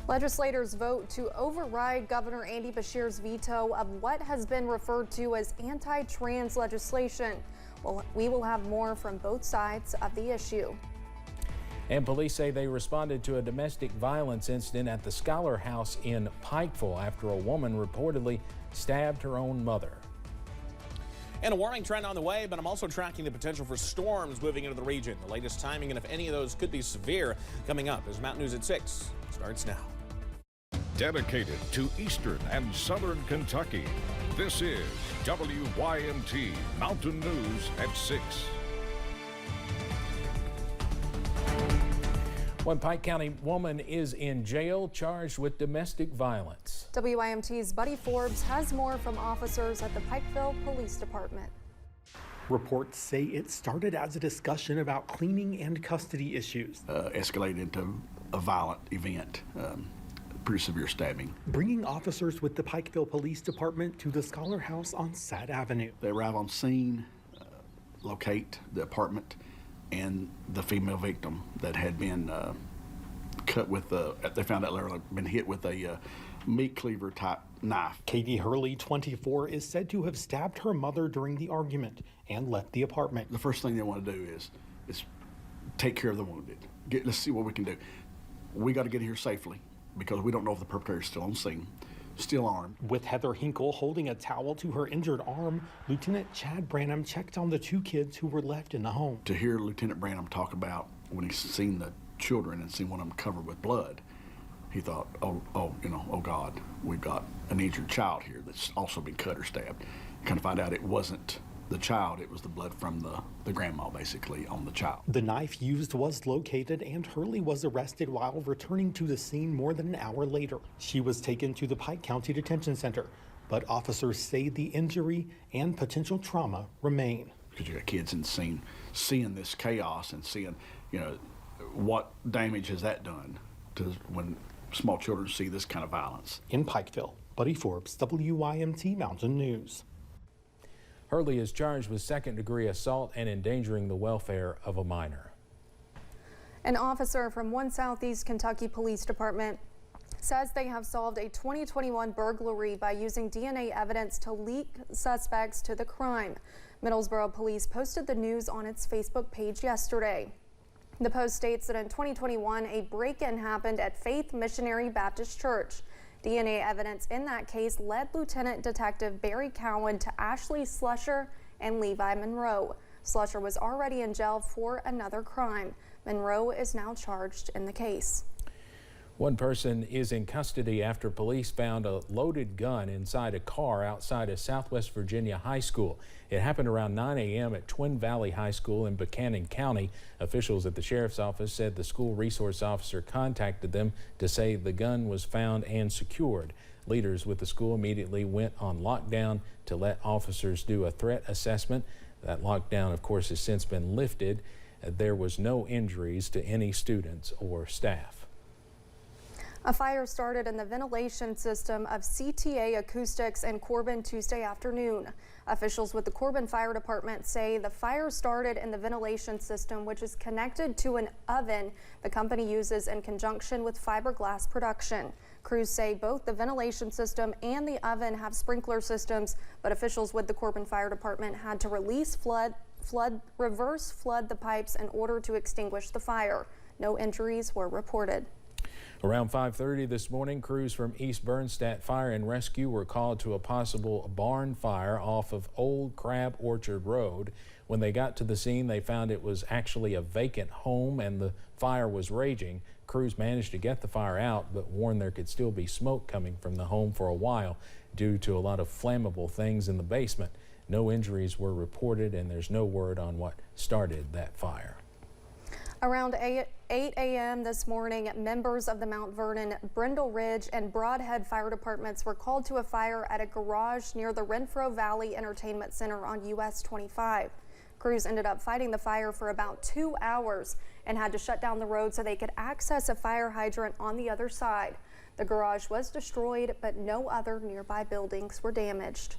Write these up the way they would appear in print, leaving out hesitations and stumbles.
Legislators vote to override Governor Andy Beshear's veto of what has been referred to as anti-trans legislation. Well, we will have more from both sides of the issue. And police say they responded to a domestic violence incident at the Scholar House in Pikeville after a woman reportedly stabbed her own mother. And a warming trend on the way, but I'm also tracking the potential for storms moving into the region. The latest timing and if any of those could be severe coming up as Mountain News at 6 starts now. Dedicated to Eastern and Southern Kentucky, this is WYMT Mountain News at 6. One Pike County woman is in jail charged with domestic violence. WYMT's Buddy Forbes has more from officers at the Pikeville Police Department. Reports say it started as a discussion about cleaning and custody issues. Escalated into a violent event, pretty severe stabbing. Bringing officers with the Pikeville Police Department to the Scholar House on Sad Avenue. They arrive on scene, locate the apartment and the female victim that had been cut with they found out later been hit with a meat cleaver type knife. Katie Hurley, 24, is said to have stabbed her mother during the argument and left the apartment. The first thing they want to do is take care of the wounded. Let's see what we can do. We got to get here safely because we don't know if the perpetrator is still on scene, still armed. With Heather Hinkle holding a towel to her injured arm, Lieutenant Chad Branham checked on the two kids who were left in the home. To hear Lieutenant Branham talk about when he's seen the children and seen one of them covered with blood, he thought, oh God, we've got an injured child here that's also been cut or stabbed. Kind of find out it wasn't the child, it was the blood from the grandma basically on the child. The knife used was located and Hurley was arrested while returning to the scene more than an hour later. She was taken to the Pike County Detention Center, but officers say the injury and potential trauma remain. Because you got kids in the scene seeing this chaos and seeing, what damage has that done to when small children see this kind of violence. In Pikeville, Buddy Forbes, WYMT Mountain News. Hurley is charged with second-degree assault and endangering the welfare of a minor. An officer from one Southeast Kentucky Police Department says they have solved a 2021 burglary by using DNA evidence to link suspects to the crime. Middlesboro Police posted the news on its Facebook page yesterday. The post states that in 2021, a break-in happened at Faith Missionary Baptist Church. DNA evidence in that case led Lieutenant Detective Barry Cowan to Ashley Slusher and Levi Monroe. Slusher was already in jail for another crime. Monroe is now charged in the case. One person is in custody after police found a loaded gun inside a car outside a Southwest Virginia high school. It happened around 9 a.m. at Twin Valley High School in Buchanan County. Officials at the sheriff's office said the school resource officer contacted them to say the gun was found and secured. Leaders with the school immediately went on lockdown to let officers do a threat assessment. That lockdown, of course, has since been lifted. There was no injuries to any students or staff. A fire started in the ventilation system of CTA Acoustics in Corbin Tuesday afternoon. Officials with the Corbin Fire Department say the fire started in the ventilation system, which is connected to an oven the company uses in conjunction with fiberglass production. Crews say both the ventilation system and the oven have sprinkler systems, but officials with the Corbin Fire Department had to reverse flood the pipes in order to extinguish the fire. No injuries were reported. Around 5:30 this morning, crews from East Bernstadt Fire and Rescue were called to a possible barn fire off of Old Crab Orchard Road. When they got to the scene, they found it was actually a vacant home and the fire was raging. Crews managed to get the fire out, but warned there could still be smoke coming from the home for a while due to a lot of flammable things in the basement. No injuries were reported, and there's no word on what started that fire. Around 8 a.m. this morning, members of the Mount Vernon, Brindle Ridge, and Broadhead fire departments were called to a fire at a garage near the Renfro Valley Entertainment Center on US 25. Crews ended up fighting the fire for about 2 hours and had to shut down the road so they could access a fire hydrant on the other side. The garage was destroyed, but no other nearby buildings were damaged.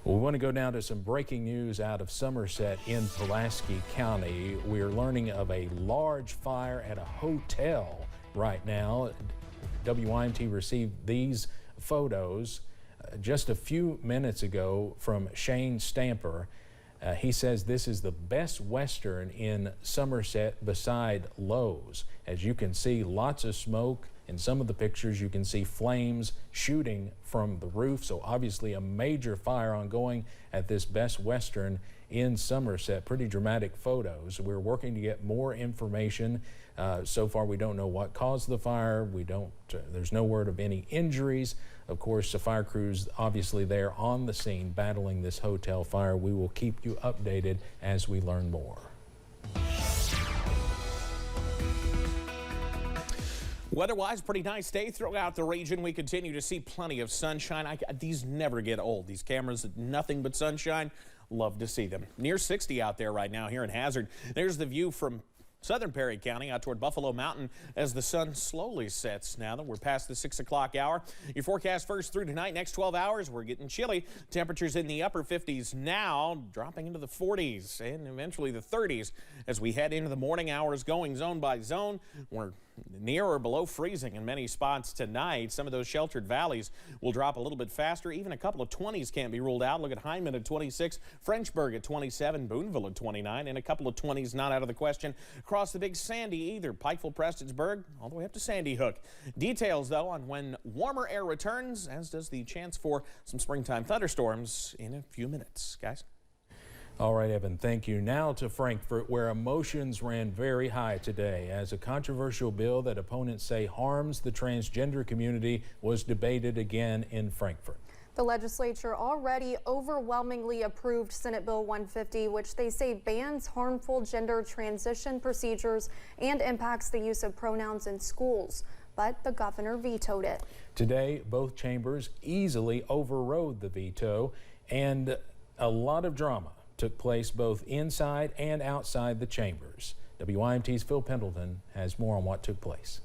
Well, we want to go now to some breaking news out of Somerset in Pulaski County. We're learning of a large fire at a hotel right now. WYMT received these photos just a few minutes ago from Shane Stamper. He says this is the best Western in Somerset beside Lowe's. As you can see, lots of smoke. In some of the pictures, you can see flames shooting from the roof. So obviously a major fire ongoing at this Best Western in Somerset. Pretty dramatic photos. We're working to get more information. So far, we don't know what caused the fire. There's no word of any injuries. Of course, the fire crews obviously there on the scene battling this hotel fire. We will keep you updated as we learn more. Weather-wise, pretty nice day throughout the region. We continue to see plenty of sunshine. These never get old. These cameras, nothing but sunshine. Love to see them. Near 60 out there right now here in Hazard. There's the view from southern Perry County out toward Buffalo Mountain as the sun slowly sets now that we're past the 6 o'clock hour. Your forecast first through tonight. Next 12 hours, we're getting chilly. Temperatures in the upper 50s now, dropping into the 40s and eventually the 30s as we head into the morning hours, going zone by zone. We're near or below freezing in many spots tonight. Some of those sheltered valleys will drop a little bit faster. Even a couple of 20s can't be ruled out. Look at Hyman at 26, Frenchburg at 27, Boonville at 29, and a couple of 20s not out of the question across the Big Sandy either. Pikeville, Prestonsburg, all the way up to Sandy Hook. Details, though, on when warmer air returns, as does the chance for some springtime thunderstorms in a few minutes. Guys? All right, Evan, thank you. Now to Frankfort, where emotions ran very high today as a controversial bill that opponents say harms the transgender community was debated again in Frankfort. The legislature already overwhelmingly approved Senate Bill 150, which they say bans harmful gender transition procedures and impacts the use of pronouns in schools. But the governor vetoed it. Today, both chambers easily overrode the veto, and a lot of drama took place both inside and outside the chambers. WYMT's Phil Pendleton has more on what took place.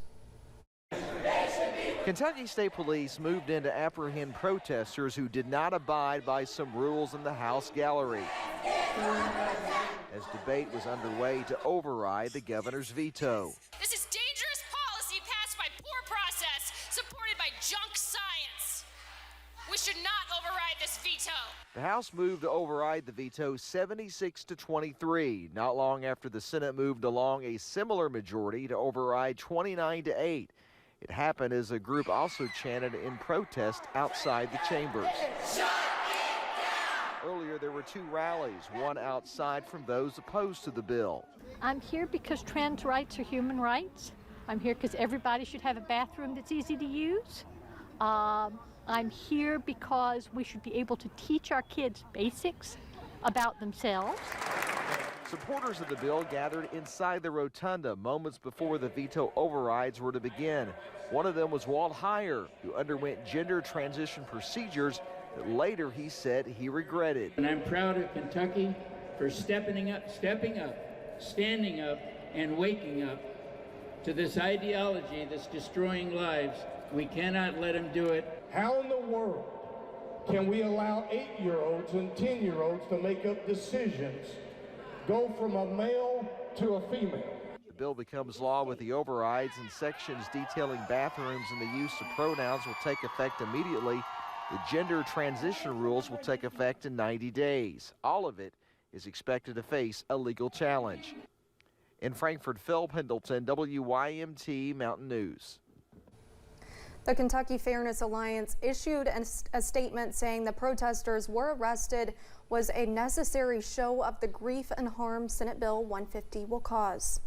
Kentucky State Police moved in to apprehend protesters who did not abide by some rules in the House gallery as debate was underway to override the governor's veto. This is dangerous policy passed by poor process, supported by junk science. We should not override this veto. The House moved to override the veto 76 to 23, not long after the Senate moved along a similar majority to override 29 to 8. It happened as a group also chanted in protest outside the chambers. Earlier, there were two rallies, one outside from those opposed to the bill. I'm here because trans rights are human rights. I'm here because everybody should have a bathroom that's easy to use. I'm here because we should be able to teach our kids basics about themselves. Supporters of the bill gathered inside the rotunda moments before the veto overrides were to begin. One of them was Walt Heyer, who underwent gender transition procedures that later he said he regretted. And I'm proud of Kentucky for stepping up, standing up, and waking up to this ideology that's destroying lives. We cannot let him do it. How in the world can we allow 8-year-olds and 10-year-olds to make up decisions, go from a male to a female? The bill becomes law with the overrides, and sections detailing bathrooms and the use of pronouns will take effect immediately. The gender transition rules will take effect in 90 days. All of it is expected to face a legal challenge. In Frankfort, Phil Pendleton, WYMT Mountain News. The Kentucky Fairness Alliance issued a statement saying the protesters were arrested was a necessary show of the grief and harm Senate Bill 150 will cause.